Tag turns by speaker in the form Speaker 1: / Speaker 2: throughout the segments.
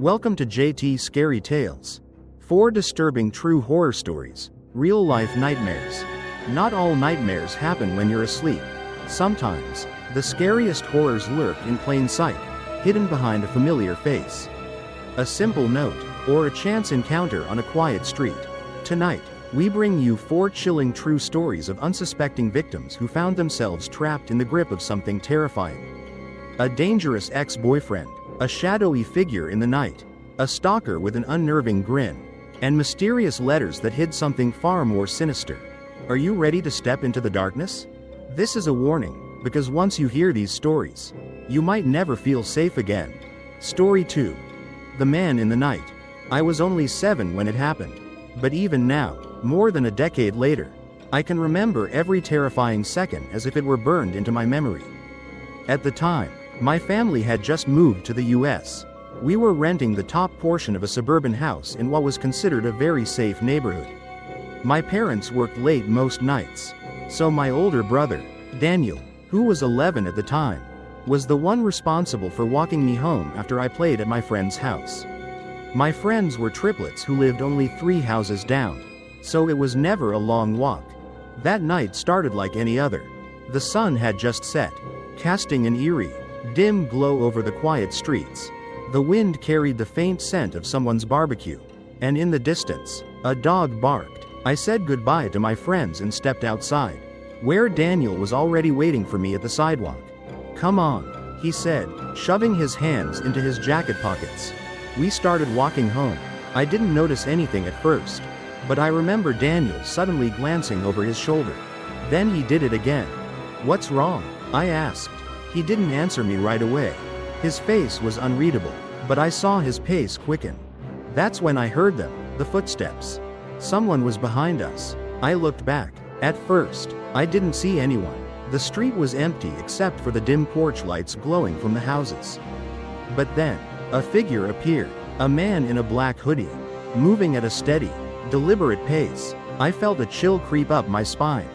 Speaker 1: Welcome to JT Scary Tales. 4 disturbing true horror stories, real-life nightmares. Not all nightmares happen when you're asleep. Sometimes, the scariest horrors lurk in plain sight, hidden behind a familiar face. A simple note, or a chance encounter on a quiet street. Tonight, we bring you 4 chilling true stories of unsuspecting victims who found themselves trapped in the grip of something terrifying. A dangerous ex-boyfriend, a shadowy figure in the night, a stalker with an unnerving grin, and mysterious letters that hid something far more sinister. Are you ready to step into the darkness? This is a warning, because once you hear these stories, you might never feel safe again. Story 2. The Man in the Night. I was only 7 when it happened. But even now, more than a decade later, I can remember every terrifying second as if it were burned into my memory. At the time, my family had just moved to the US. We were renting the top portion of a suburban house in what was considered a very safe neighborhood. My parents worked late most nights, so my older brother, Daniel, who was 11 at the time, was the one responsible for walking me home after I played at my friend's house. My friends were triplets who lived only 3 houses down, so it was never a long walk. That night started like any other. The sun had just set, casting an eerie, dim glow over the quiet streets. The wind carried the faint scent of someone's barbecue, and in the distance, a dog barked. I said goodbye to my friends and stepped outside, where Daniel was already waiting for me at the sidewalk. "Come on," he said, shoving his hands into his jacket pockets. We started walking home. I didn't notice anything at first, but I remember Daniel suddenly glancing over his shoulder. Then he did it again. "What's wrong?" I asked. He didn't answer me right away. His face was unreadable, but I saw his pace quicken. That's when I heard them, the footsteps. Someone was behind us. I looked back. At first, I didn't see anyone. The street was empty except for the dim porch lights glowing from the houses. But then, a figure appeared, a man in a black hoodie, moving at a steady, deliberate pace. I felt a chill creep up my spine.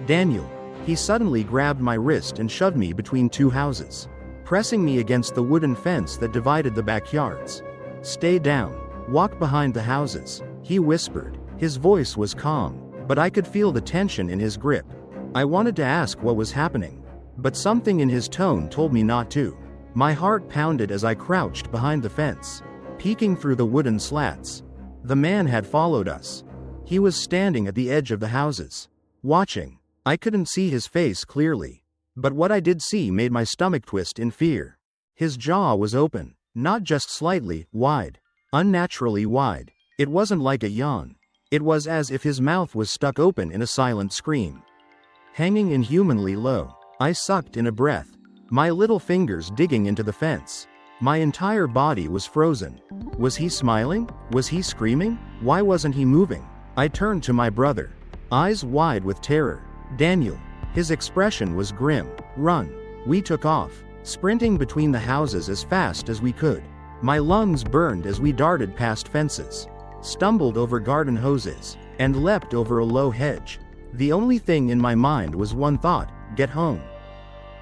Speaker 1: "Daniel." He suddenly grabbed my wrist and shoved me between 2 houses, pressing me against the wooden fence that divided the backyards. "Stay down. Walk behind the houses," he whispered. His voice was calm, but I could feel the tension in his grip. I wanted to ask what was happening, but something in his tone told me not to. My heart pounded as I crouched behind the fence, peeking through the wooden slats. The man had followed us. He was standing at the edge of the houses, watching. I couldn't see his face clearly, but what I did see made my stomach twist in fear. His jaw was open, not just slightly wide, unnaturally wide. It wasn't like a yawn. It was as if his mouth was stuck open in a silent scream. Hanging inhumanly low, I sucked in a breath, my little fingers digging into the fence. My entire body was frozen. Was he smiling? Was he screaming? Why wasn't he moving? I turned to my brother, eyes wide with terror. "Daniel." His expression was grim. "Run." We took off, sprinting between the houses as fast as we could. My lungs burned as we darted past fences, stumbled over garden hoses, and leapt over a low hedge. The only thing in my mind was one thought: get home.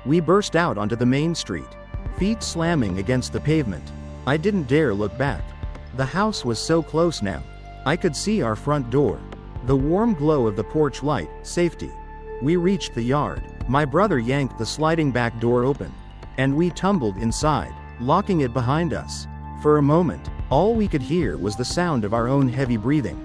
Speaker 1: We burst out onto the main street, feet slamming against the pavement. I didn't dare look back. The house was so close now. I could see our front door, the warm glow of the porch light. Safety. We reached the yard. My brother yanked the sliding back door open, and we tumbled inside, locking it behind us. For a moment, all we could hear was the sound of our own heavy breathing.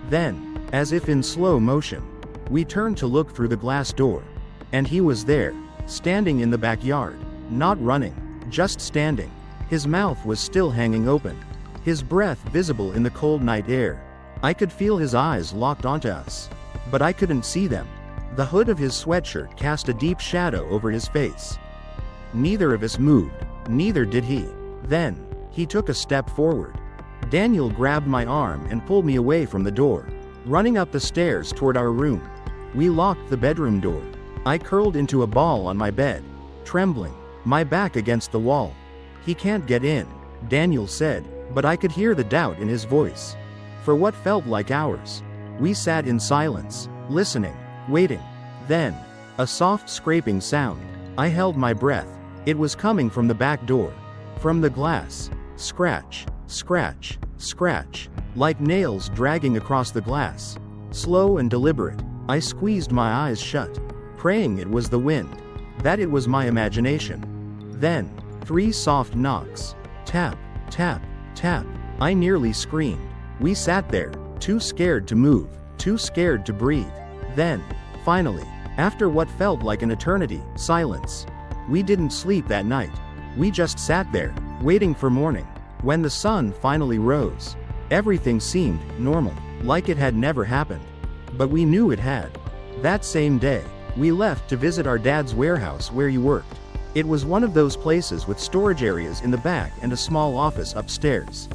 Speaker 1: Then, as if in slow motion, we turned to look through the glass door. And he was there, standing in the backyard, not running, just standing. His mouth was still hanging open, his breath visible in the cold night air. I could feel his eyes locked onto us, but I couldn't see them. The hood of his sweatshirt cast a deep shadow over his face. Neither of us moved, neither did he. Then, he took a step forward. Daniel grabbed my arm and pulled me away from the door, running up the stairs toward our room. We locked the bedroom door. I curled into a ball on my bed, trembling, my back against the wall. "He can't get in," Daniel said, but I could hear the doubt in his voice. For what felt like hours, we sat in silence, listening, waiting. Then, a soft scraping sound. I held my breath. It was coming from the back door, from the glass. Scratch, Scratch, scratch, like nails dragging across the glass. Slow and deliberate, I squeezed my eyes shut, praying it was the wind, that it was my imagination. Then, 3 soft knocks. Tap, tap, tap. I nearly screamed. We sat there, too scared to move, too scared to breathe. Then, finally, after what felt like an eternity, silence. We didn't sleep that night. We just sat there, waiting for morning. When the sun finally rose, everything seemed normal, like it had never happened. But we knew it had. That same day, we left to visit our dad's warehouse where he worked. It was one of those places with storage areas in the back and a small office upstairs.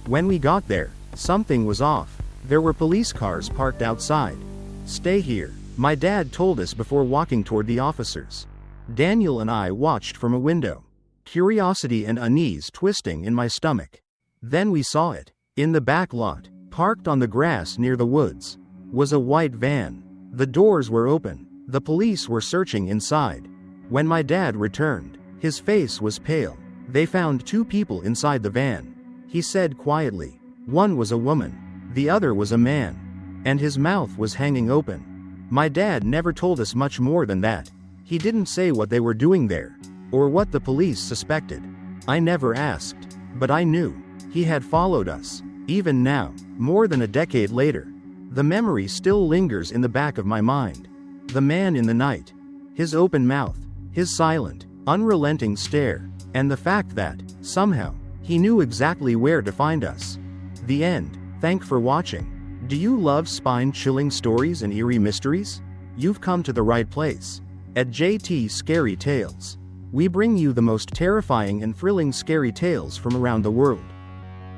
Speaker 1: When we got there, something was off. There were police cars parked outside. "Stay here," my dad told us before walking toward the officers. Daniel and I watched from a window, curiosity and unease twisting in my stomach. Then we saw it. In the back lot, parked on the grass near the woods, was a white van. The doors were open. The police were searching inside. When my dad returned, his face was pale. They found 2 people inside the van. He said quietly, one was a woman, the other was a man, and his mouth was hanging open. My dad never told us much more than that. He didn't say what they were doing there, or what the police suspected. I never asked, but I knew. He had followed us. Even now, more than a decade later, the memory still lingers in the back of my mind. The man in the night, his open mouth, his silent, unrelenting stare, and the fact that, somehow, he knew exactly where to find us. The end. Thanks for watching. Do you love spine-chilling stories and eerie mysteries? You've come to the right place. At JT Scary Tales, we bring you the most terrifying and thrilling scary tales from around the world.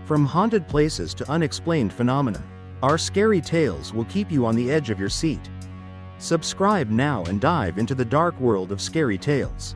Speaker 1: From haunted places to unexplained phenomena, our scary tales will keep you on the edge of your seat. Subscribe now and dive into the dark world of scary tales.